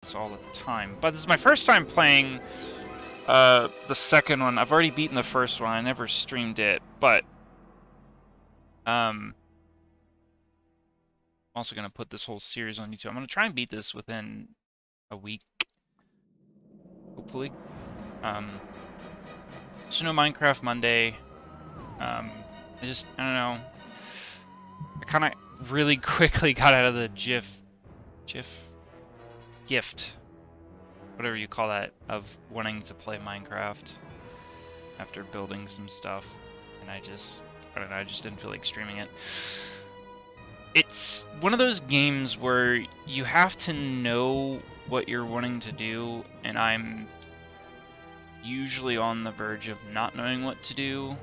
this all the time. But this is my first time playing the second one. I've already beaten the first one. I never streamed it, but I'm also gonna put this whole series on YouTube. I'm gonna try and beat this within a week, hopefully. So no Minecraft Monday. I don't know. I kind of really quickly got out of the gift, whatever you call that, of wanting to play Minecraft after building some stuff, and I don't know, I just didn't feel like streaming it. It's one of those games where you have to know what you're wanting to do, and I'm usually on the verge of not knowing what to do,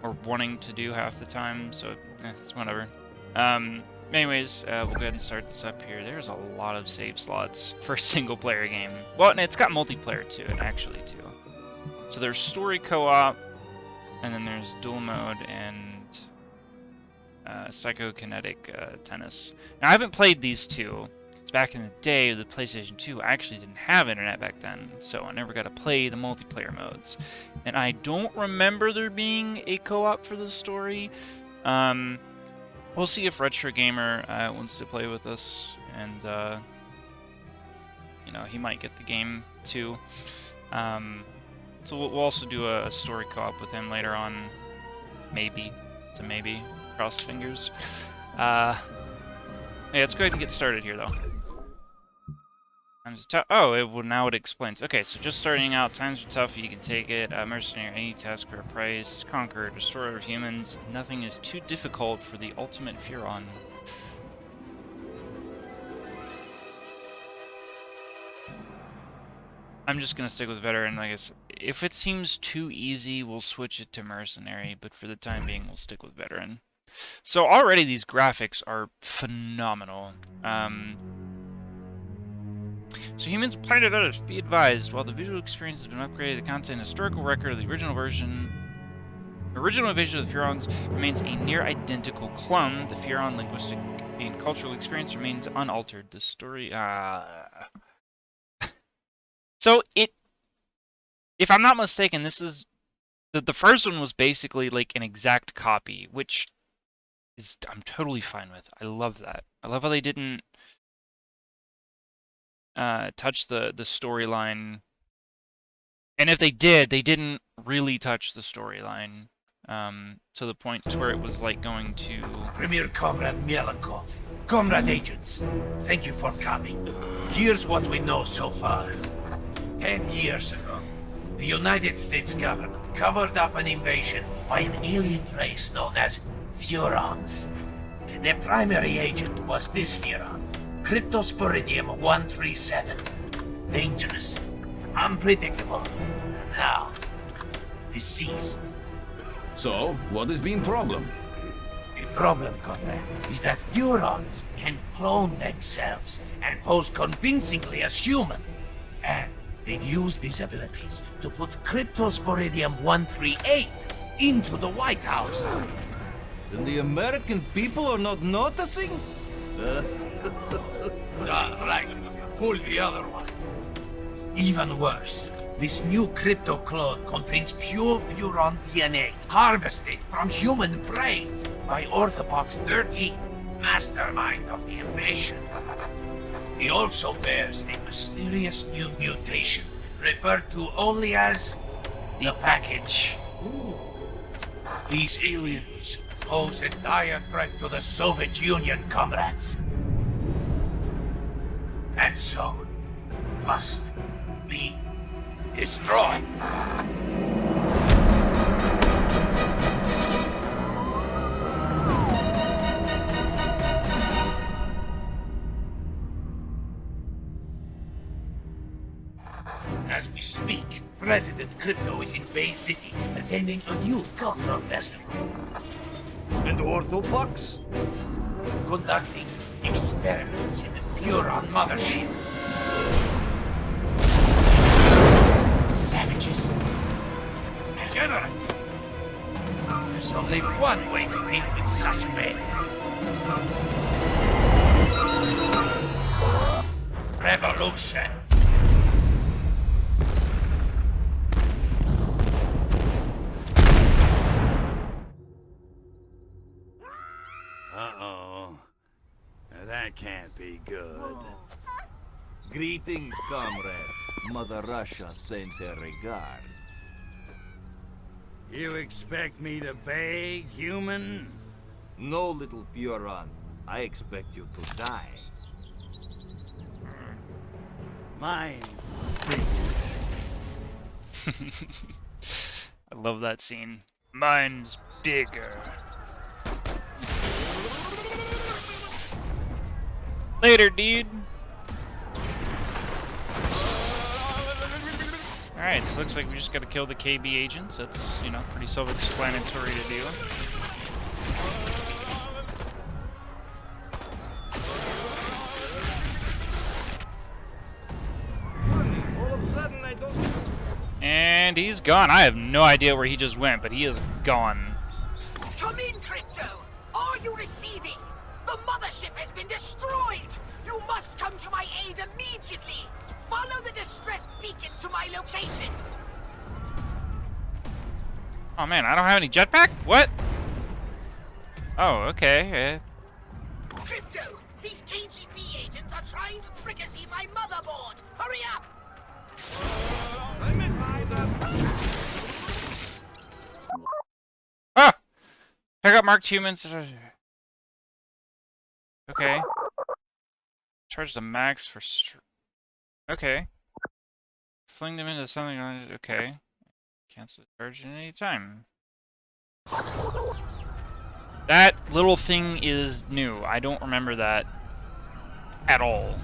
or wanting to do half the time, so it's whatever. Anyways, we'll go ahead and start this up here. There's a lot of save slots for a single player game. Well, and it's got multiplayer to it, actually, too. So there's story co-op, and then there's dual mode and psychokinetic tennis. Now, I haven't played these two. It's back in the day of the PlayStation 2. I actually didn't have internet back then, so I never got to play the multiplayer modes. And I don't remember there being a co-op for the story. We'll see if Retro Gamer wants to play with us, and you know, he might get the game too. So we'll also do a story co-op with him later on. Maybe. It's a maybe. Crossed fingers. Yeah, let's go ahead and get started here, though. Now it explains. Okay, so just starting out, times are tough, you can take it. Mercenary, any task for a price. Conquer, destroyer of humans. Nothing is too difficult for the ultimate Furon. I'm just gonna stick with veteran. I guess if it seems too easy, we'll switch it to mercenary. But for the time being, we'll stick with veteran. So already these graphics are phenomenal. So humans planted Earth, be advised, while the visual experience has been upgraded, the content historical record of the original invasion of the Furons remains a near identical clone. The Furon linguistic and cultural experience remains unaltered. The story, So if I'm not mistaken, this is the first one was basically like an exact copy, which is I'm totally fine with. I love that. I love how they didn't touch the storyline, and if they did, they didn't really touch the storyline to the point to where it was like going to Premier Comrade Mielenkov, Comrade Agents, thank you for coming. Here's what we know so far. 10 years ago, the United States government covered up an invasion by an alien race known as Furons. Their primary agent was this Furon, Cryptosporidium 137. Dangerous, unpredictable, and now deceased. So, what has been problem? The problem, Comrade, is that Furons can clone themselves and pose convincingly as human. And they've used these abilities to put Cryptosporidium 138 into the White House. And the American people are not noticing? Right. Pull the other one. Even worse, this new crypto clone contains pure Furon DNA, harvested from human brains by Orthopox 13, mastermind of the invasion. He also bears a mysterious new mutation, referred to only as the package. These aliens pose a dire threat to the Soviet Union, comrades. And so, must be destroyed. As we speak, President Crypto is in Bay City, attending a new cultural festival. And Orthopox? Conducting experiments in the Furon mothership. Savages. Degenerates. There's only one way to deal with such men. Revolution. revolution. Uh-oh. That can't be good. Greetings, comrade. Mother Russia sends her regards. You expect me to beg, human? No, little Furon. I expect you to die. Mine's I love that scene. Mine's bigger. Later, dude. Alright, so looks like we just gotta kill the KB agents. That's, you know, pretty self-explanatory to do. All of a sudden, I don't... And he's gone. I have no idea where he just went, but he is gone. Come in, Crypto! Are you receiving? The mothership has been destroyed! You must come to my aid immediately! Follow the distress beacon to my location! Oh man, I don't have any jetpack? What? Oh, okay. Crypto! These KGB agents are trying to fricassee my motherboard! Hurry up! Ah! Pick up marked humans. Okay. Charge the max for okay. Fling them into something on it. Okay. Cancel the charge at any time. That little thing is new. I don't remember that at all.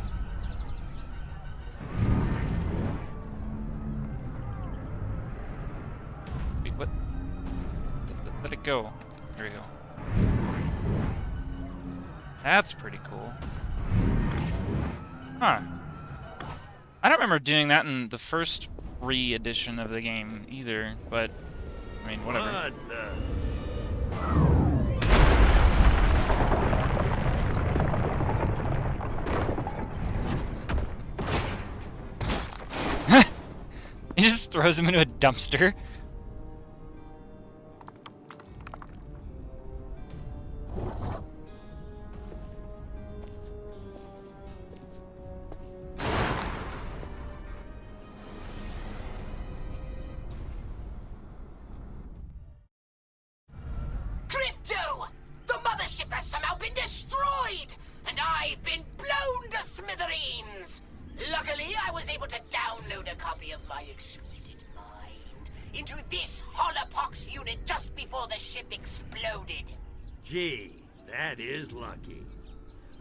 Wait, what? Let it go. There we go. That's pretty cool. Huh. I don't remember doing that in the first re-edition of the game either, but I mean, whatever. What the... He just throws him into a dumpster. Crypto! The mothership has somehow been destroyed! And I've been blown to smithereens! Luckily, I was able to download a copy of my exquisite mind into this holopox unit just before the ship exploded. Gee, that is lucky.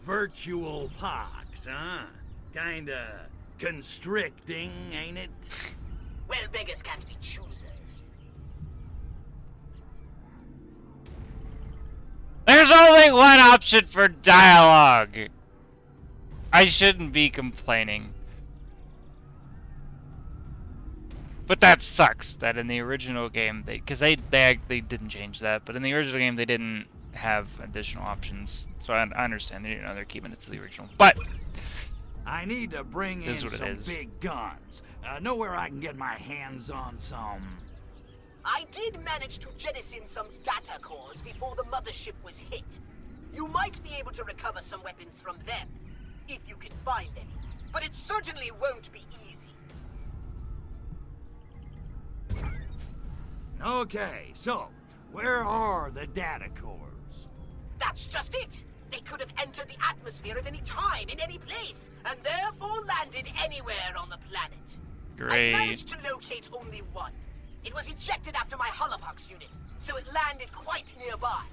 Virtual pox, huh? Kinda constricting, ain't it? Well, beggars can't be choosers. There's only one option for dialogue. I shouldn't be complaining. But that sucks that in the original game, because they didn't change that, but in the original game they didn't have additional options. So I understand, you know, they're keeping it to the original. But I need to bring in Is what it some is. big guns. Know where I can get my hands on some. I did manage to jettison some data cores before the mothership was hit. You might be able to recover some weapons from them, if you can find any. But it certainly won't be easy. Okay, so where are the data cores? That's just it! They could have entered the atmosphere at any time, in any place, and therefore landed anywhere on the planet. great. I managed to locate only one. It was ejected after my holopox unit, so it landed quite nearby.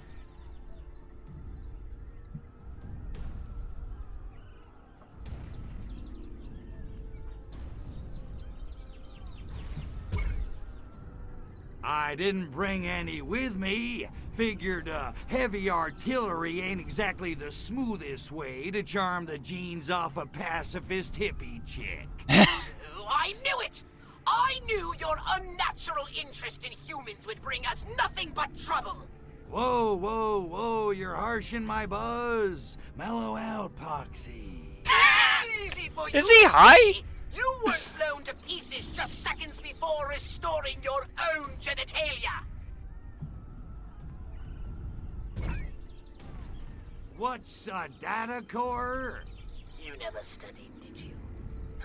I didn't bring any with me. Figured heavy artillery ain't exactly the smoothest way to charm the genes off a pacifist hippie chick. Oh, I knew it! I knew your unnatural interest in humans would bring us nothing but trouble! Whoa, whoa, whoa, you're harshing my buzz. Mellow out, Poxy. Easy for you. Is he high? You weren't blown to pieces just seconds before restoring your own genitalia. What's a data core? You never studied, did you?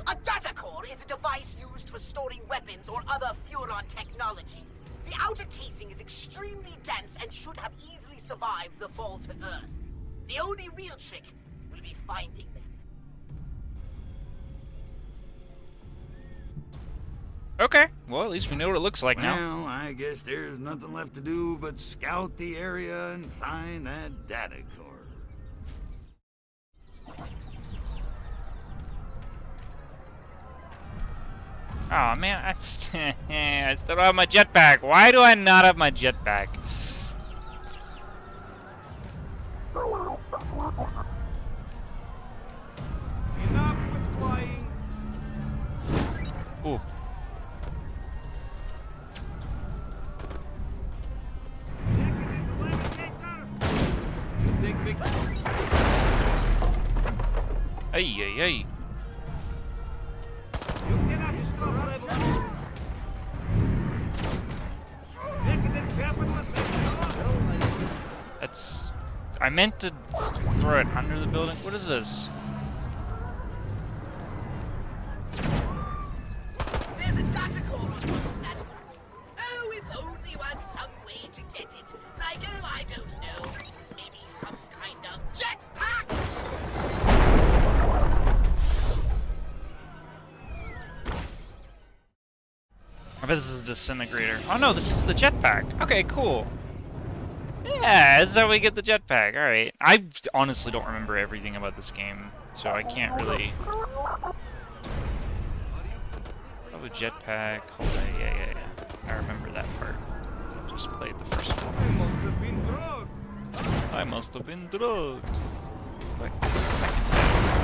A data core is a device used for storing weapons or other Furon technology. The outer casing is extremely dense and should have easily survived the fall to Earth. The only real trick will be finding them. Okay, well, at least we know what it looks like now. Well, I guess there's nothing left to do but scout the area and find that data core. Oh man, I still don't have my jetpack. Why do I not have my jetpack? Enough with flying. Ooh. Ay, ay, ay. You cannot stop revolution. Decadent capitalist. That's... I meant to throw it under the building. What is this? There's a data core on top of that. Oh, if only you had some way to get it. Like, oh, I don't know. Maybe some kind of jetpack? I bet this is a disintegrator. Oh no, this is the jetpack. Okay, cool. Yeah, this is how we get the jetpack. Alright. I honestly don't remember everything about this game, so I can't really... Oh, a jetpack. Hold on. Yeah. I remember that part. I just played the first one. I must have been drugged. Like the second time.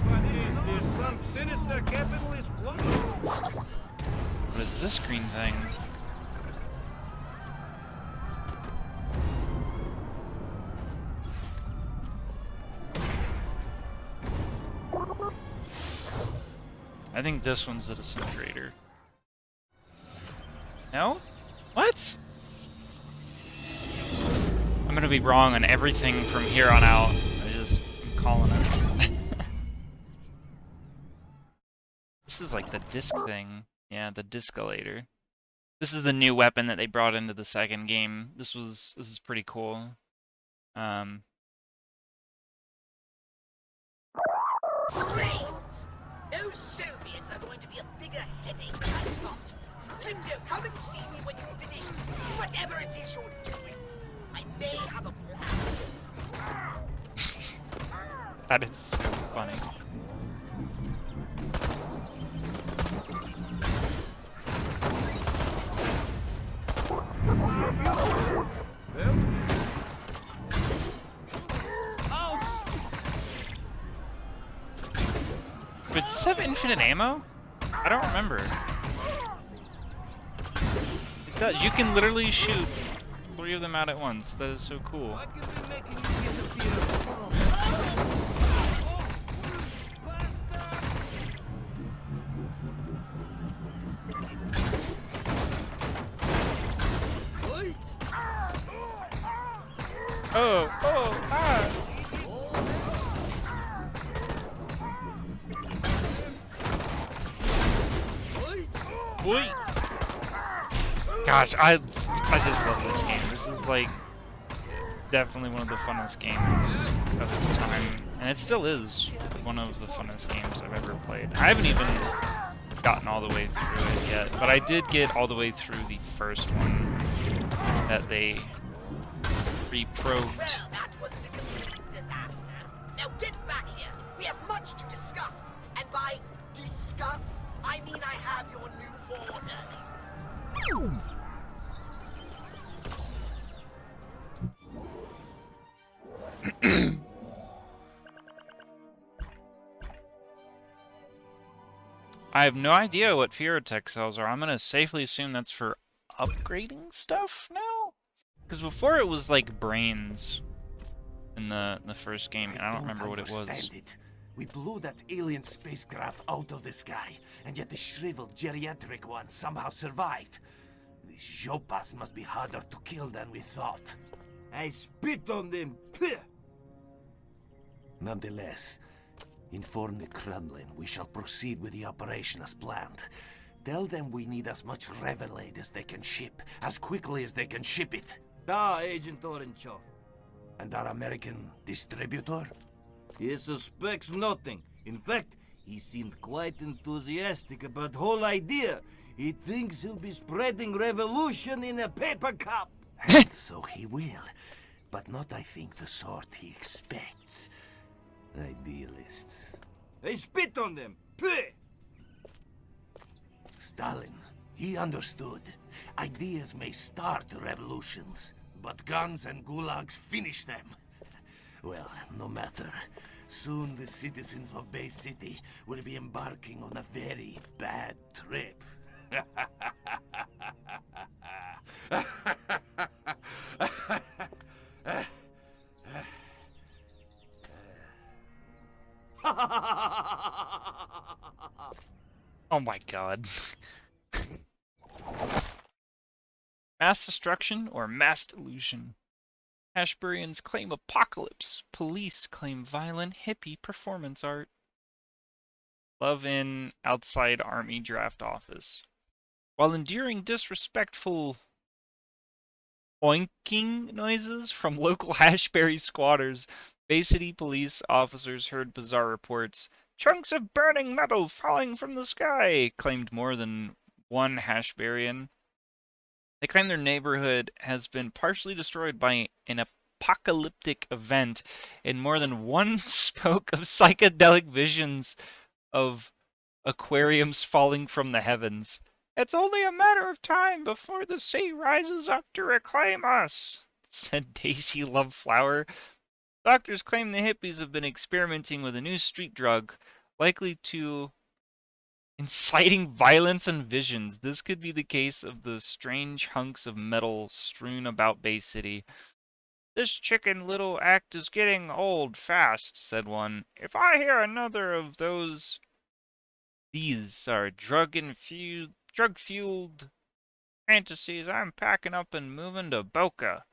What is this? Some sinister capitalist plot? What is this green thing? I think this one's the disintegrator. No? What? I'm gonna be wrong on everything from here on out. I'm calling it. This is like the disc thing. Yeah, the discalator. This is the new weapon that they brought into the second game. This is pretty cool. Brains! Those Soviets are going to be a bigger headache than I thought. Lindo, come and see me when you've finished whatever it is you're doing. I may have a plan. That is so funny. But does this have infinite ammo? I don't remember. It does. You can literally shoot 3 of them out at once. That is so cool. Oh, ah! Boy. Gosh, I just love this game. This is like definitely one of the funnest games of its time, and it still is one of the funnest games I've ever played. I haven't even gotten all the way through it yet, but I did get all the way through the first one that they reprobed. Well, that wasn't a complete disaster. Now get back here. We have much to discuss. And by discuss, I mean I have your new orders. I have no idea what Ferrotech cells are. I'm gonna safely assume that's for upgrading stuff now? Because before it was like brains in the first game, and I don't remember what it was. It. We blew that alien spacecraft out of the sky, and yet the shriveled geriatric one somehow survived. These Jopas must be harder to kill than we thought. I spit on them. Pugh! Nonetheless, inform the Kremlin we shall proceed with the operation as planned. Tell them we need as much Revelade as they can ship, as quickly as they can ship it. Da, Agent Orenchov. And our American distributor? He suspects nothing. In fact, he seemed quite enthusiastic about the whole idea. He thinks he'll be spreading revolution in a paper cup. And so he will, but not, I think, the sort he expects. Idealists. I spit on them. Pugh! Stalin, he understood. Ideas may start revolutions, but guns and gulags finish them. Well, no matter. Soon the citizens of Bay City will be embarking on a very bad trip. Oh my god. Mass destruction or mass delusion? Ashburians claim apocalypse. Police claim violent hippie performance art. Love in outside army draft office. While enduring disrespectful oinking noises from local Hashberry squatters, Bay City police officers heard bizarre reports. Chunks of burning metal falling from the sky, claimed more than one Hashbarian. They claim their neighborhood has been partially destroyed by an apocalyptic event, and more than one spoke of psychedelic visions of aquariums falling from the heavens. It's only a matter of time before the sea rises up to reclaim us, said Daisy Loveflower. Doctors claim the hippies have been experimenting with a new street drug, likely to inciting violence and visions. This could be the case of the strange hunks of metal strewn about Bay City. This chicken little act is getting old fast, said one. If I hear another of these are drug-fueled fantasies, I'm packing up and moving to Boca.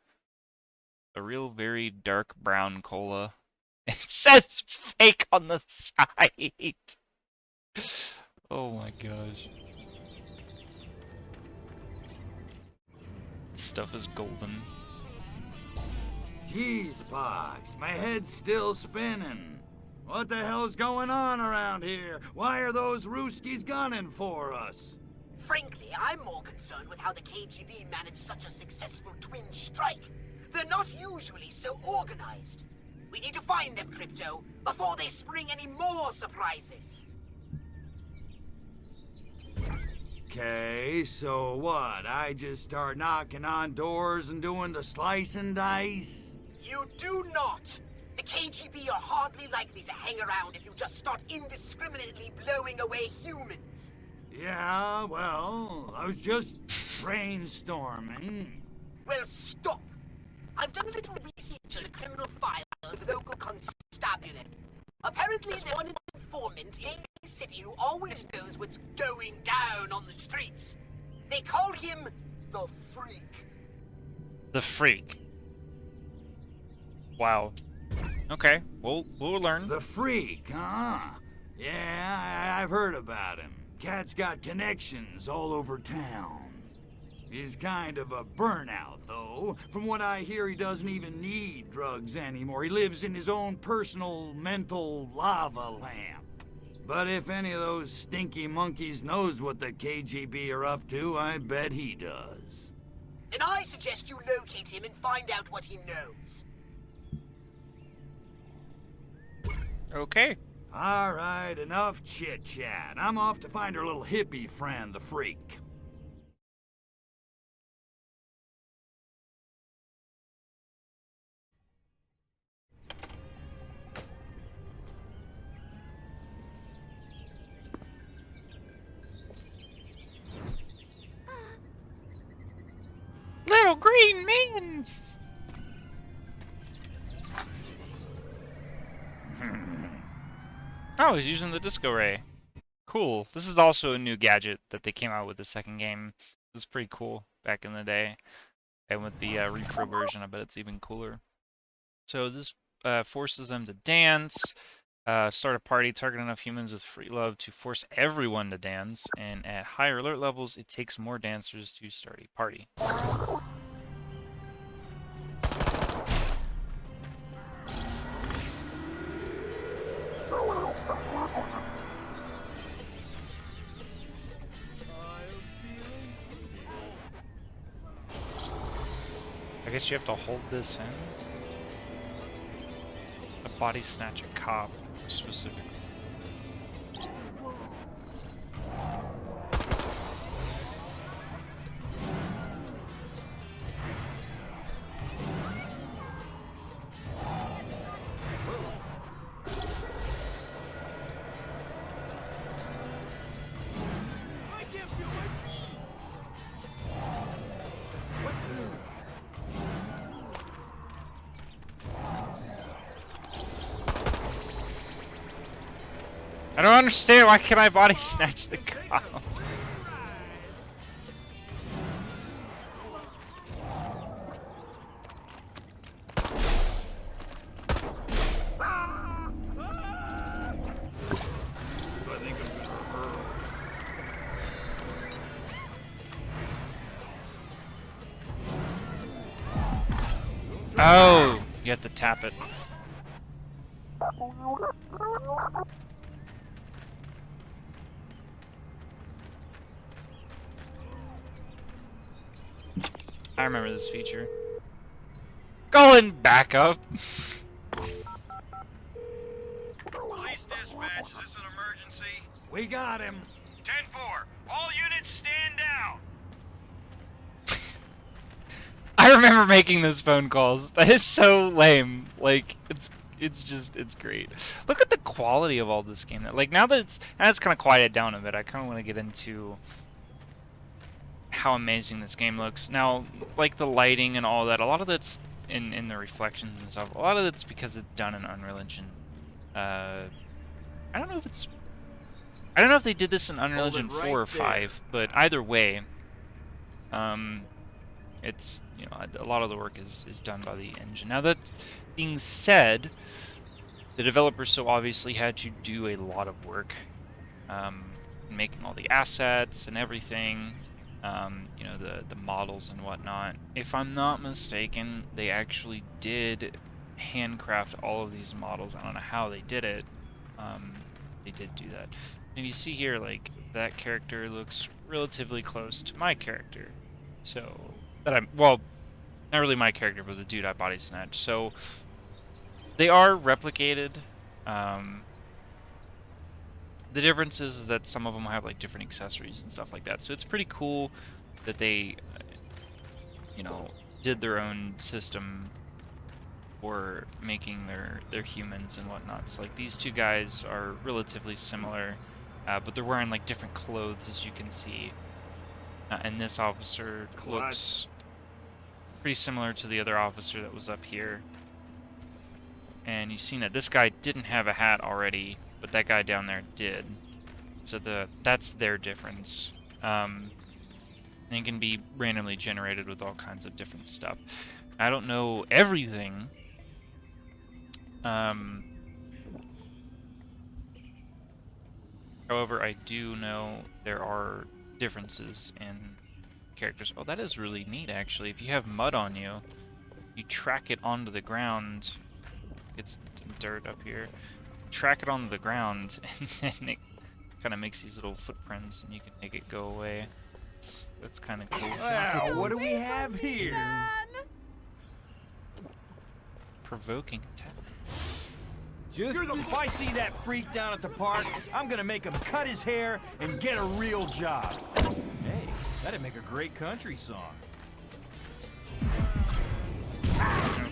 A real very dark brown cola. It says fake on the side. Oh my gosh. This stuff is golden. Jeez, Pox, my head's still spinning. What the hell's going on around here? Why are those Ruskies gunning for us? Frankly, I'm more concerned with how the KGB managed such a successful twin strike. They're not usually so organized. We need to find them, Crypto, before they spring any more surprises. Okay, so what? I just start knocking on doors and doing the slice and dice? You do not! The KGB are hardly likely to hang around if you just start indiscriminately blowing away humans. Yeah, well, I was just brainstorming. Well, stop! I've done a little research on the criminal file of the local constabulary. Apparently there's one informant in the city who always knows what's going down on the streets. They call him the Freak. The Freak. Wow. Okay, we'll learn. The Freak, huh? Yeah, I've heard about him. Cat's got connections all over town. He's kind of a burnout, though. From what I hear, he doesn't even need drugs anymore. He lives in his own personal mental lava lamp. But if any of those stinky monkeys knows what the KGB are up to, I bet he does. Then I suggest you locate him and find out what he knows. Okay. All right, enough chit-chat. I'm off to find our little hippie friend, the Freak. Little green man! Oh, he's using the disco ray. Cool. This is also a new gadget that they came out with the second game. It was pretty cool back in the day. And with the Repro version, I bet it's even cooler. So this forces them to dance, start a party, target enough humans with free love to force everyone to dance, and at higher alert levels, it takes more dancers to start a party. I guess you have to hold this in. A body snatch a cop, specifically. I don't understand, why can't I body snatch the cop? Oh, you have to tap it. I remember this feature. Going back up. Police dispatch, is this an emergency? We got him. 10-4, all units stand down. I remember making those phone calls. That is so lame. Like, it's great. Look at the quality of all this game. Like, now that it's kind of quieted down a bit, I kind of want to get into how amazing this game looks. Now, like the lighting and all that, a lot of that's in the reflections and stuff. A lot of that's because it's done in Unreal Engine. I don't know if they did this in Unreal Engine 4 or 5, but either way, it's, you know, a lot of the work is done by the engine. Now, that being said, the developers so obviously had to do a lot of work making all the assets and everything. You know, the models and whatnot. If I'm not mistaken, they actually did handcraft all of these models. I don't know how they did it. They did do that. And you see here, like, that character looks relatively close to my character. So, well, not really my character, but the dude I body snatched. So, they are replicated. The difference is that some of them have like different accessories and stuff like that. So it's pretty cool that they, you know, did their own system for making their humans and whatnot. So like these two guys are relatively similar, but they're wearing like different clothes, as you can see. And this officer looks pretty similar to the other officer that was up here. And you've seen that this guy didn't have a hat already, but that guy down there did. So that's their difference. And it can be randomly generated with all kinds of different stuff. I don't know everything. However, I do know there are differences in characters. Oh, that is really neat, actually. If you have mud on you, you track it onto the ground. It's dirt up here. Track it onto the ground, and then it kind of makes these little footprints, and you can make it go away. That's kind of cool. Wow, what do we have here? Provoking attack. If I see that freak down at the park, I'm gonna make him cut his hair and get a real job. Hey, that'd make a great country song.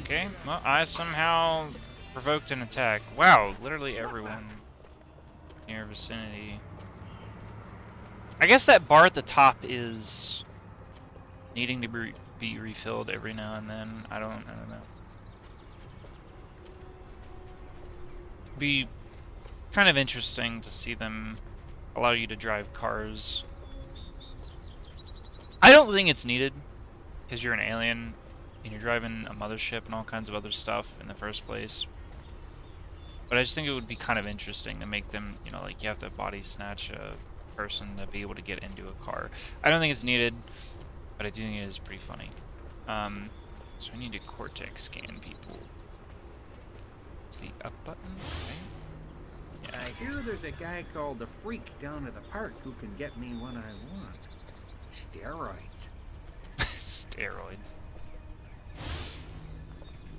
Okay, well, I somehow provoked an attack. Wow, literally everyone in your vicinity. I guess that bar at the top is needing to be refilled every now and then. I don't know. Be kind of interesting to see them allow you to drive cars. I don't think it's needed, because you're an alien and you're driving a mothership and all kinds of other stuff in the first place. But I just think it would be kind of interesting to make them, you know, like you have to body snatch a person to be able to get into a car. I don't think it's needed, but I do think it is pretty funny. So I need to cortex scan people. It's the up button, okay. I hear there's a guy called the Freak down at the park who can get me what I want. Steroids. Steroids.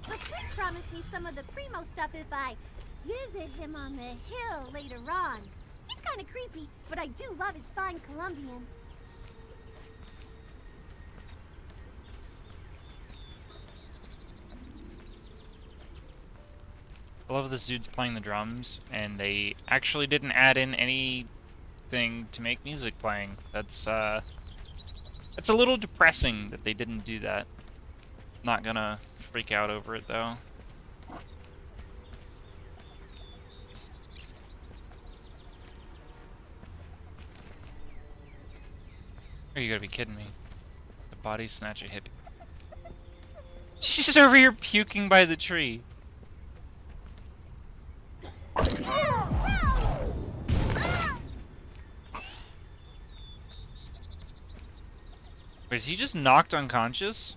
But Quick promised me some of the primo stuff if I visit him on the hill later on. He's kind of creepy, but I do love his fine Colombian. I love this dude's playing the drums, and they actually didn't add in anything to make music playing. That's a little depressing that they didn't do that. Not gonna freak out over it though. Oh, you gotta be kidding me. The body snatch a hippie. She's just over here puking by the tree. Wait, is he just knocked unconscious?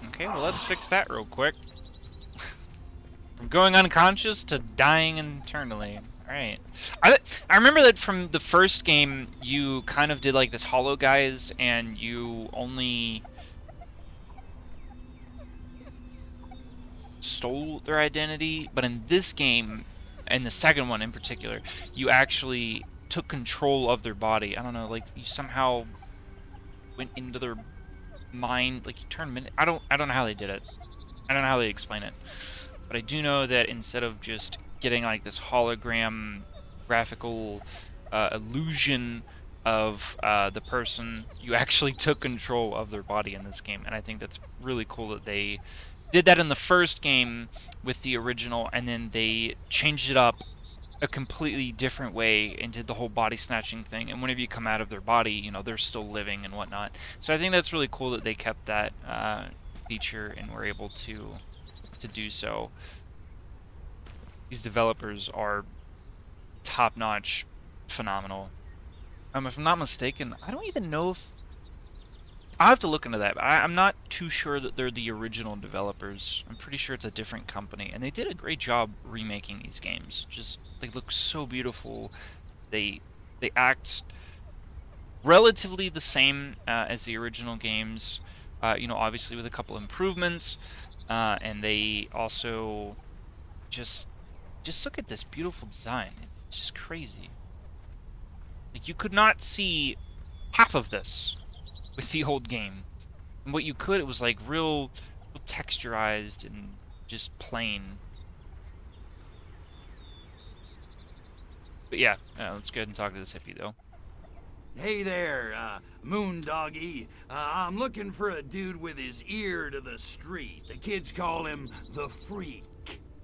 Okay, well let's fix that real quick. From going unconscious to dying internally. Alright. I remember that from the first game, you kind of did like this hollow guys, and you only stole their identity, but in this game, and the second one in particular, you actually took control of their body. I don't know, like you somehow went into their mind, like you turned I don't know how they did it. I don't know how they explain it. But I do know that instead of just getting like this hologram graphical illusion of the person, you actually took control of their body in this game, and I think that's really cool that they did that in the first game with the original, and then they changed it up a completely different way and did the whole body snatching thing, and whenever you come out of their body, you know, they're still living and whatnot. So I think that's really cool that they kept that feature and were able to do so. These developers are top-notch, phenomenal. If I'm not mistaken, I don't even know if I'll have to look into that. I'm not too sure that they're the original developers. I'm pretty sure it's a different company, and they did a great job remaking these games. Just they look so beautiful. They act relatively the same as the original games. You know, obviously with a couple improvements, and they also just look at this beautiful design. It's just crazy. Like you could not see half of this with the old game, and what you could, it was like real texturized and just plain. But yeah, let's go ahead and talk to this hippie though. Hey there, Moondoggy. I'm looking for a dude with his ear to the street. The kids call him the Freak.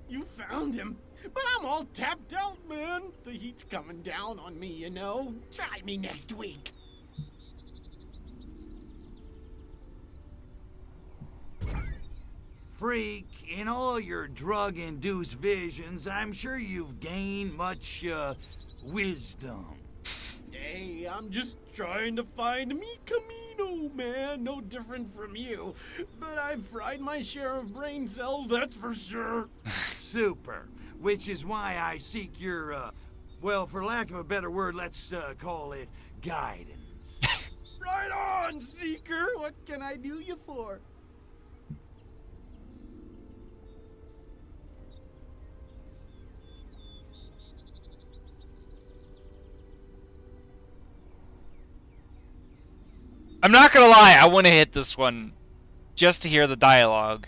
You found him, but I'm all tapped out, man. The heat's coming down on me, you know. Try me next week. Freak, in all your drug-induced visions, I'm sure you've gained much, wisdom. Hey, I'm just trying to find mi camino, man. No different from you. But I've fried my share of brain cells, that's for sure. Super. Which is why I seek your, well, for lack of a better word, let's call it guidance. Right on, Seeker. What can I do you for? I'm not gonna lie, I want to hit this one just to hear the dialogue.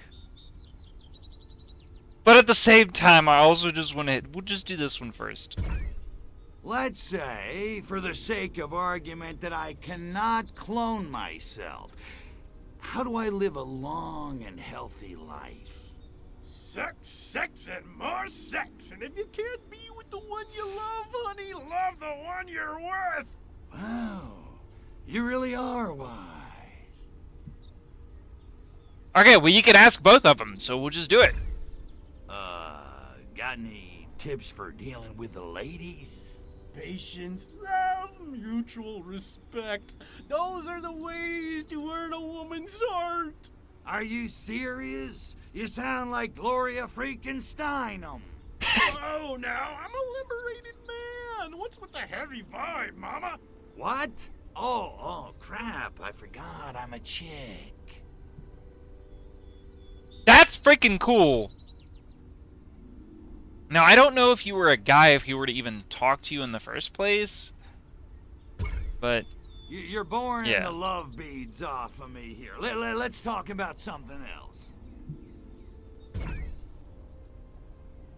But at the same time, I also just want to hit. We'll just do this one first. Let's say, for the sake of argument, that I cannot clone myself. How do I live a long and healthy life? Sex, sex, and more sex. And if you can't be with the one you love, honey, love the one you're with. Wow, you really are wise. Okay, well you can ask both of them, so we'll just do it. Got any tips for dealing with the ladies? Patience, love, mutual respect. Those are the ways to earn a woman's heart. Are you serious? You sound like Gloria freaking Steinem. Oh, now, I'm a liberated man. What's with the heavy vibe, mama? What? Oh, crap. I forgot I'm a chick. That's freaking cool. Now, I don't know if you were a guy, if he were to even talk to you in the first place, but... You're boring Yeah. the love beads off of me here. Let's talk about something else.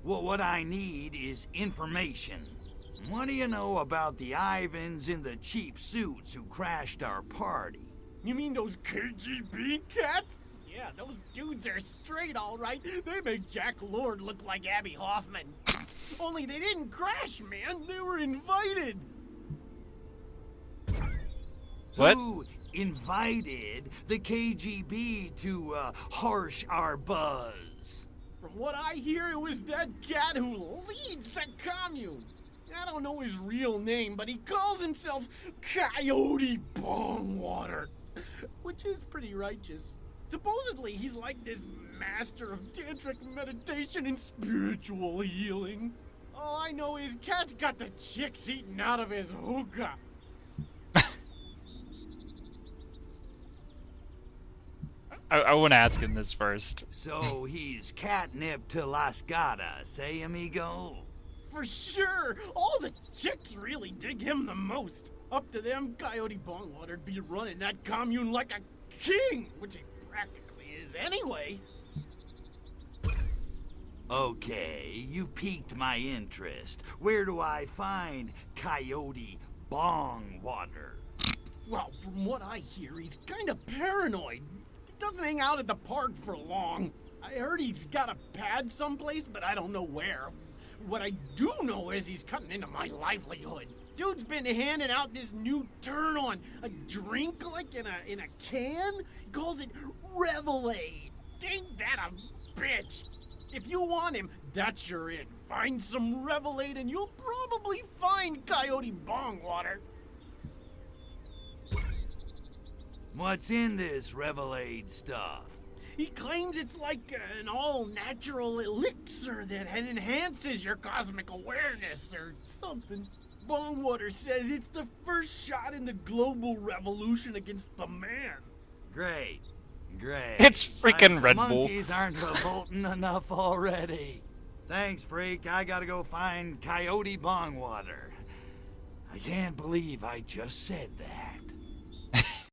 Well, what I need is information. What do you know about the Ivans in the cheap suits who crashed our party? You mean those KGB cats? Yeah, those dudes are straight, all right. They make Jack Lord look like Abby Hoffman. Only they didn't crash, man. They were invited. What? Who invited the KGB to harsh our buzz? From what I hear, it was that cat who leads the commune. I don't know his real name, but he calls himself Coyote Bongwater, which is pretty righteous. Supposedly, he's like this master of tantric meditation and spiritual healing. All I know is Cat's got the chicks eating out of his hookah. I want to ask him this first. So he's catnip to Las Gatas, eh, amigo? For sure! All the chicks really dig him the most. Up to them, Coyote Bongwater'd be running that commune like a king, which he practically is anyway. Okay, you piqued my interest. Where do I find Coyote Bongwater? Well, from what I hear, he's kind of paranoid. He doesn't hang out at the park for long. I heard he's got a pad someplace, but I don't know where. What I do know is he's cutting into my livelihood. Dude's been handing out this new turn on a drink like in a can. He calls it Revelade. Ain't that a bitch? If you want him, that's your in. Find some Revelade and you'll probably find Coyote Bongwater. What's in this Revelade stuff? He claims it's like an all-natural elixir that enhances your cosmic awareness or something. Bongwater says it's the first shot in the global revolution against the man. Great. It's freaking Red The Bull. monkeys aren't revolting enough already. Thanks, freak. I gotta go find Coyote Bongwater. I can't believe I just said that.